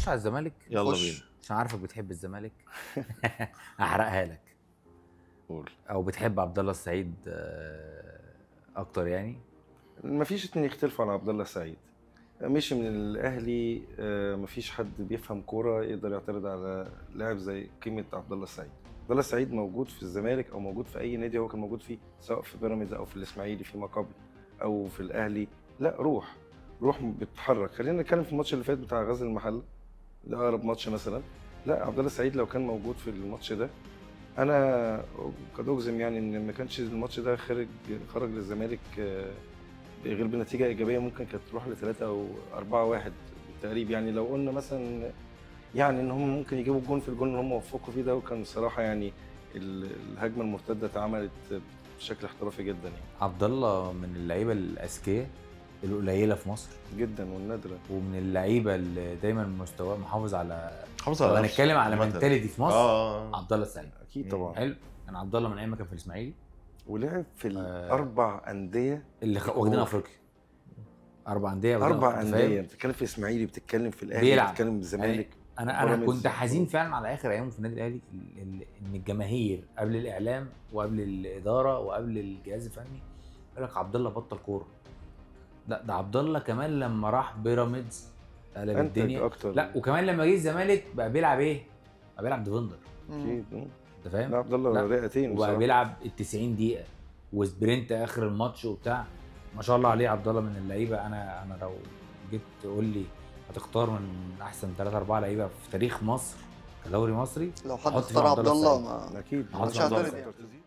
نخش على الزمالك. يلا خش. بينا. عشان عارفك بتحب الزمالك. هحرقها لك. قول. او بتحب عبد الله السعيد اكتر يعني. مفيش اتنين يختلفوا عن عبد الله السعيد. مشي من الاهلي، مفيش حد بيفهم كوره يقدر يعترض على لاعب زي قيمه عبد الله السعيد. عبد الله السعيد موجود في الزمالك او موجود في اي نادي هو كان موجود فيه، سواء في بيراميدز او في الاسماعيلي فيما قبل او في الاهلي. لا، روح بتتحرك. خلينا نتكلم في الماتش اللي فات بتاع غزل المحله، ده اقرب ماتش مثلا. لا، عبد الله السعيد لو كان موجود في الماتش ده، انا قد اجزم يعني ان ما كانش الماتش ده خرج للزمالك غير بنتيجه ايجابيه. ممكن كانت تروح ل3 او 4-1 بالتقريب. يعني لو قلنا مثلا يعني ان هم ممكن يجيبوا الجون في الجون اللي هم وفقوا فيه ده، وكان الصراحه يعني الهجمه المرتده اتعملت بشكل احترافي جدا يعني. عبد الله من اللعيبه الاذكياء القليله في مصر جدا والنادره. ومن اللعيبه اللي دايما مستواه محافظ على. حافظ لو على هنتكلم على عامة. منتاليتي في مصر عبد الله السعيد اكيد طبعا. حلو. كان عبد الله من ايام ما كان في الاسماعيلي ولعب في الاربع انديه اللي واخدين افريقيا. 4 انديه اربع انديه. بتتكلم في الاسماعيلي، بتتكلم في الاهلي، بيلعب. بتتكلم في الزمالك. انا كنت حزين فعلا على اخر ايامه في النادي الاهلي ان الجماهير قبل الاعلام وقبل الاداره وقبل الجهاز الفني يقول لك عبد الله بطل كوره. لا، ده عبد الله كمان لما راح بيراميدز قلب انتج الدنيا اكتر. لا، وكمان لما جه الزمالك بقى بيلعب ايه؟ بقى بيلعب ديفندر. اكيد. انت فاهم؟ لا، عبد الله رئتين وبقى بيلعب ال 90 دقيقه وسبرنت اخر الماتش وبتاع. ما شاء الله عليه عبد الله من اللعيبه. انا لو جيت تقول لي هتختار من احسن 3 4 لعيبه في تاريخ مصر كدوري مصري، لو حد حط فيهم اختار عبد الله السعيد. ما اكيد. حط مش فيهم عبد الله هعترض السعيد. يعني.